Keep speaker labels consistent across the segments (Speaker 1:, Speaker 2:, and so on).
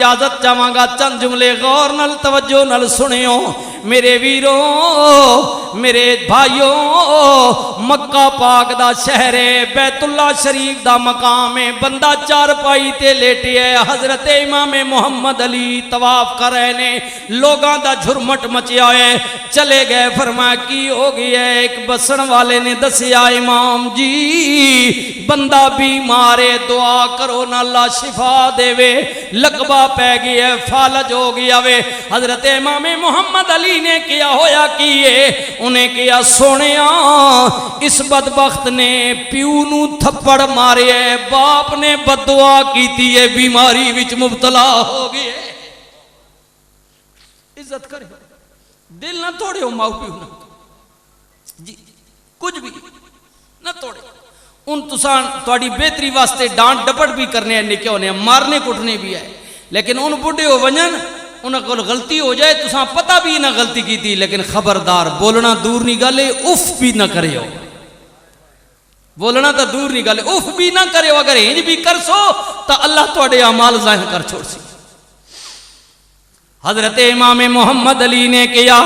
Speaker 1: اجازت چاہواں گا چند جملے غور نال توجہ نال سنیو میرے ویروں میرے بھائیوں مکہ پاک دا شہر ہے بیت اللہ شریف دا مقام ہے بندہ چارپائی تے لیٹی ہے حضرت امام محمد علی طواف کر رہے نے لوگاں دا جھرمٹ مچیا ہے چلے گئے فرمایا کی ہو گیا ہے ایک بسن والے نے دسیا امام جی بندہ بیمارے دعا کرو نہ اللہ شفا دے وے لقبہ پہ گیا ہے فالج ہو گیا وے حضرت امام محمد علی نے کیا ہویا کیے انہیں کیا سونیا اس بدبخت نے پیو نو تھپڑ مارے ہے باپ نے بددعا کیتی ہے بیماری وچ مبتلا ہو گئے عزت کرے دل نہ توڑے ہو ماؤ پیو نہ جی کچھ بھی نہ توڑے ان تسان توڑی بہتری واسطے ڈانٹ ڈپٹ بھی کرنے ہیں نکے ہونے ہیں مارنے کٹنے بھی ہے لیکن ان بڑھے ہو ونجن انہاں کو غلطی ہو جائے تو ساں پتہ بھی نہ غلطی کی تھی لیکن خبردار بولنا دور نہیں گالے اف بھی نہ کرے ہو بولنا تو دور نہیں گالے اف بھی نہ کرے ہو اگر ہنج بھی کر سو تو اللہ توڑے اعمال ظاہر کر چھوڑ سی حضرت امام محمد علی نے کیا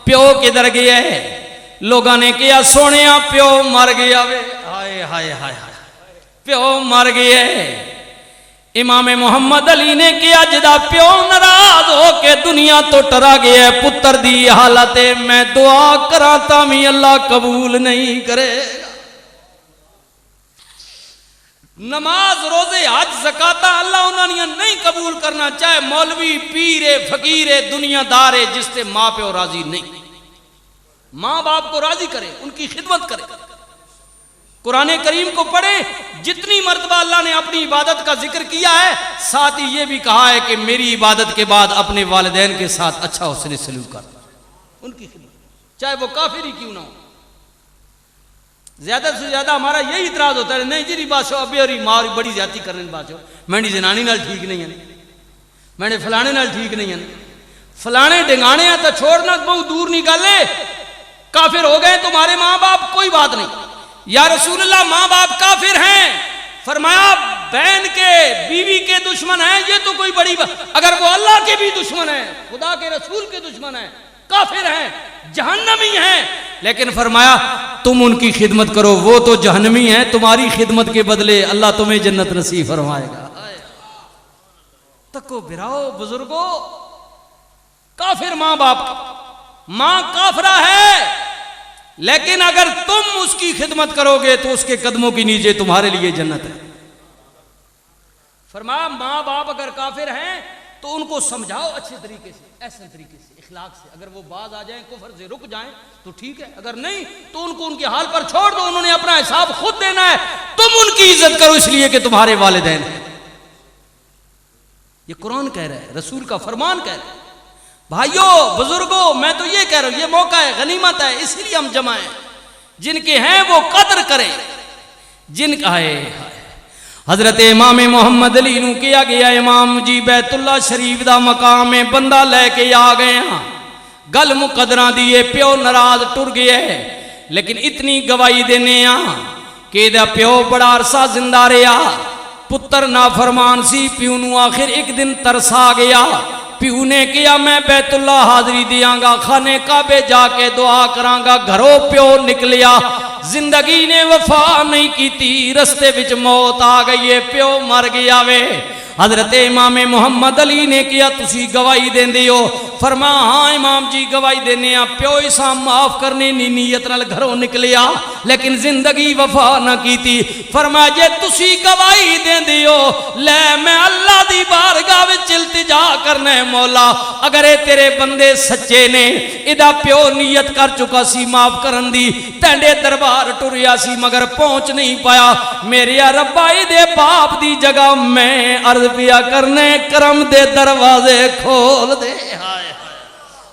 Speaker 1: پیو کدھر گیا ہے لوگاں نے کیا سونیا پیو مر گیا وے ہائے ہائے ہائے پیو مر گیا ہے امام محمد علی نے کیا جدا پیو ناراض ہو کے دنیا تو ٹرا گیا ہے پتر دی حالت میں دعا کراتا بھی اللہ قبول نہیں کرے نماز روزے حج زکاة اللہ انہوں نے نہیں قبول کرنا چاہے مولوی پیر فقیر دنیا دار جس سے ماں پہ راضی نہیں ماں باپ کو راضی کرے ان کی خدمت کرے قرآن کریم کو پڑھے جتنی مرتبہ اللہ نے اپنی عبادت کا ذکر کیا ہے ساتھ ہی یہ بھی کہا ہے کہ میری عبادت کے بعد اپنے والدین کے ساتھ اچھا حسن سلوک کر ان کی خدمت چاہے وہ کافر ہی کیوں نہ ہو زیادہ سے زیادہ ہمارا یہی اعتراض ہوتا ہے نہیں جی بادشاہ ابھی اور ماں بڑی زیادتی کرنے بادشاہ میں نے زنانی نال ٹھیک نہیں ہے میں نے فلانے نال ٹھیک نہیں ہے فلانے ڈنگانے ہیں تو چھوڑنا بہت دور نہیں گالے کافر ہو گئے تمہارے ماں باپ کوئی بات نہیں یا رسول اللہ ماں باپ کافر ہیں فرمایا بہن کے بیوی کے دشمن ہیں یہ تو کوئی بڑی بات اگر وہ اللہ کے بھی دشمن ہیں خدا کے رسول کے دشمن ہیں کافر ہیں جہنمی ہیں لیکن فرمایا تم ان کی خدمت کرو وہ تو جہنمی ہیں تمہاری خدمت کے بدلے اللہ تمہیں جنت نصیب فرمائے گا تکو بھراؤ بزرگوں کافر ماں باپ ماں کافرہ ہے لیکن اگر تم اس کی خدمت کرو گے تو اس کے قدموں کی نیچے تمہارے لیے جنت ہے فرمایا ماں باپ اگر کافر ہیں تو ان کو سمجھاؤ اچھے طریقے سے ایسے طریقے سے اخلاق سے اگر وہ باز آ جائیں کفر سے رک جائیں تو ٹھیک ہے اگر نہیں تو ان کو ان کے حال پر چھوڑ دو انہوں نے اپنا حساب خود دینا ہے تم ان کی عزت کرو اس لیے کہ تمہارے والدین ہیں یہ قرآن کہہ رہا ہے رسول کا فرمان کہہ رہا ہے بھائیو بزرگوں میں تو یہ کہہ رہا ہوں یہ موقع ہے غنیمت ہے اس لیے ہم جمع ہیں جن کے ہیں وہ قدر کریں جن کا ہے حضرت امام محمد علی نو کیا گیا امام جی بیت اللہ شریف دا مقام ہے بندہ لے کے آ گئے ہاں گل مقدرہ دیئے پیو ناراض ٹر گئے لیکن اتنی گواہی دینے ہاں کہ دا پیو بڑا عرصہ زندہ رہا پتر نافرمان سی پیو نو آخر ایک دن ترسا گیا پیو نے کیا میں بیت اللہ حاضری دیاں گا خانے کعبے جا کے دعا کراں گا گھروں پیو نکلیا زندگی نے وفا نہیں کی تھی رستے وچ موت آ گئی ہے پیو مر گیا وے حضرت امام محمد علی نے کیا تسی گواہی دین دیو فرما ہاں امام جی گواہی دینے ہیں پیو اسا معاف کرنے نی نیت نال گھروں نکلیا لیکن زندگی وفا نہ کی تھی فرما جے تسی گواہی دین دیو لے میں اللہ دی بارگاہ وچ التجا کرنے مولا اگر اے تیرے بندے سچے نے ادا پیو نیت کر چکا سی معاف کرن دی تینڈے دربار ٹریا سی مگر پہنچ نہیں پایا میرے ربا دے باپ دی جگہ میں عرض پیا کرنے کرم دے دروازے کھول دے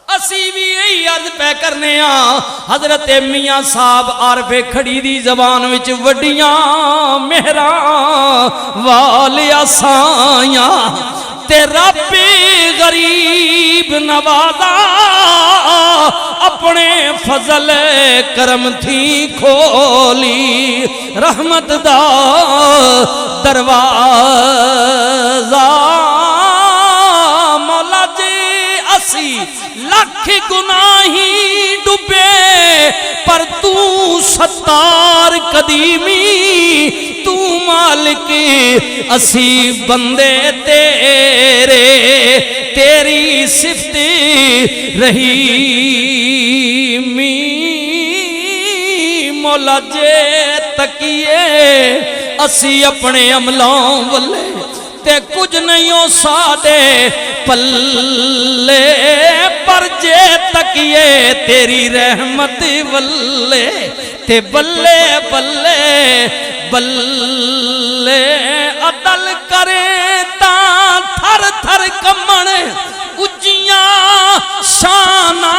Speaker 1: اسی بھی یہی عرض پہ کرنے ہاں حضرت میاں صاحب عارف کھڑی دی زبان وچ وڈیاں مہراں والیا سایاں تیرا پی غریب نوازا اپنے فضل کرم تھی کھولی رحمت دا دروازہ اسی لاکھ گناہی ڈبے پر تو ستار قدیمی تو مالک اسی بندے تیرے تیری صفت رحیمی مولا جے تکیے اسی اپنے عملوں والے تے کچھ نہیں ہو سادے پلے پر جے تکیے تیری رحمت والے تے بلے بلے بلے عدل کرے تا تھر تھر کمن اجیاں شانہ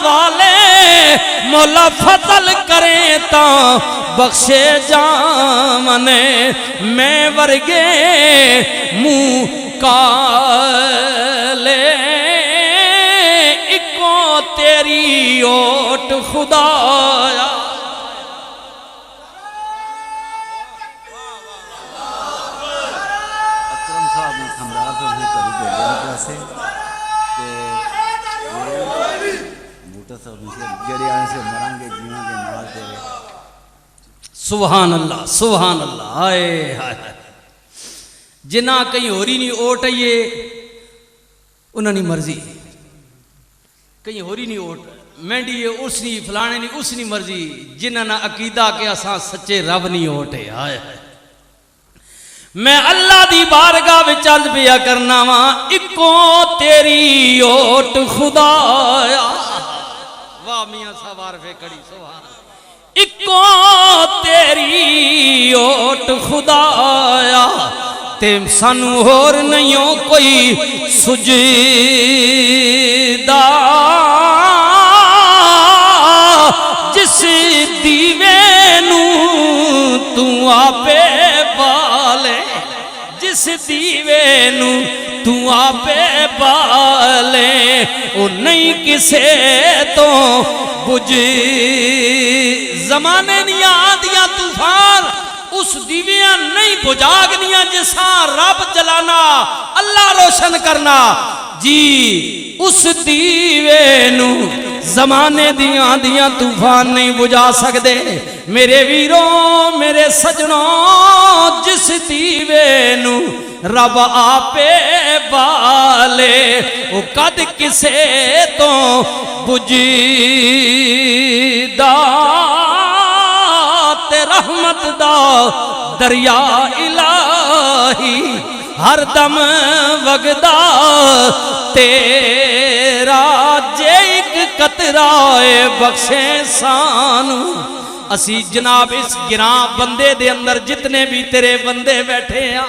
Speaker 1: والے مولا فضل کرے تا بخشے جامنے میں ورگے منہ کالے اکو تیری اوٹ خدایا
Speaker 2: اکرم صاحب نے خمدار صاحب نے کری بولیا پیسے بوٹا صاحب نے جڑے آنے سے مران گے جیوان کے نال تیرے
Speaker 1: سبحان اللہ سبحان اللہ آئے آئے جنہ کہیں ہو رہی نہیں اوٹ یہ انہوں نے مرضی کہیں ہو رہی نہیں اوٹ مینڈی یہ اس نہیں فلانے نہیں اس نہیں مرضی جنہ نہ عقیدہ کے اساں سچے رب نہیں اوٹے آئے میں اللہ دی بارگاہ وچ عرض پیا کرنا وا اکو تیری اوٹ خدایا واہ میاں سوار پہ کڑی سبحان اکو تیری اوٹ خدایا تے سانو اور نہیں ہو کوئی سجدہ جس دیوے نو تو آپے بالے جس دیوے نو تو آپے بالے او نہیں کسے تو بجھ زمانے نہیں آدیاں طوفان اس دیویاں نہیں بجاگنیاں جسا رب جلانا اللہ روشن کرنا جی اس دیوے نو زمانے دیاں طوفان نہیں بجا سکدے میرے ویروں میرے سجنوں جس دیوے نو رب آپے بالے او قد کسے تو بجیدہ تے رحمت دا دریا الہی ہر دم وگدا تیرا جے ایک قطرہ بخشے سانو اسی جناب اس گراں بندے دے اندر جتنے بھی تیرے بندے بیٹھے ہیں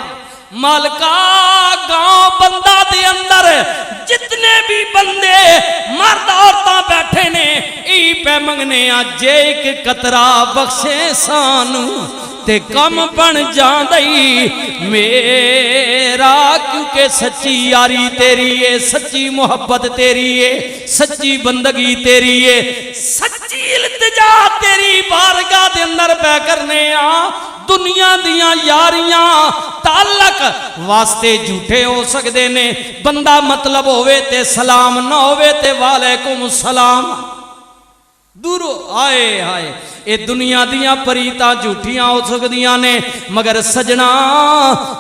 Speaker 1: مالکا گاؤں بندہ دے اندر جتنے بھی بندے مرد عورتاں بیٹھے نے ای پہ منگنے آجے ایک قطرہ بخشے سانو تے کم بن جاندئی میرا کیونکہ سچی یاری تیری ہے سچی محبت تیری ہے سچی بندگی تیری ہے سچی التجا تیری بارگاہ دے اندر پہ کرنے دنیا دیاں یاریاں تعلق واسطے جھوٹے ہو سکدے نے بندہ مطلب ہوئے تے سلام نہ ہوئے تے وعلیکم السلام دورو آئے آئے اے دنیا دیاں پریتاں جھوٹیاں ہو سکدیاں نے مگر سجنا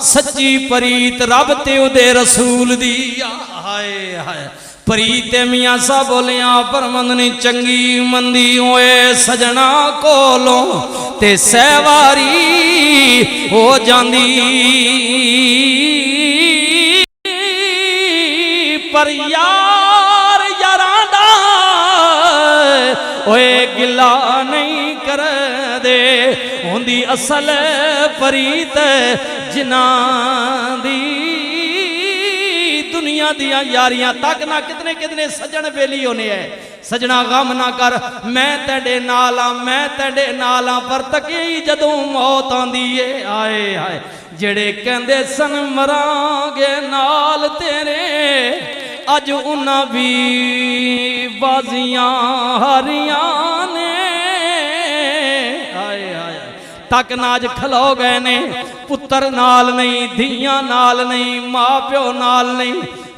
Speaker 1: سچی پریت رب تے او دے رسول دی آئے آئے پریت میاں سا بولیاں پر مندنی چنگی مندی ہوئے سجنا کولو تے سیواری ہو جاندی پر یار یاراندا اوے گلا نہیں کر دے ہوندی اصل پریت جنان دی دنیا دیا یاریاں تک نہ کتنے کتنے سجن بیلی ہونے ہیں سجنا غم نہ کر میں تیڑے نالاں پر تکی جدوں موت آندیے آئے آئے جڑے کہندے سن مرانگے نال تیرے اج انہاں بھی بازیاں ہاریاں نے آئے آئے تک ناج کھلو گئے نے پتر نال نہیں دھیاں نال نہیں ماں پیو نال نہیں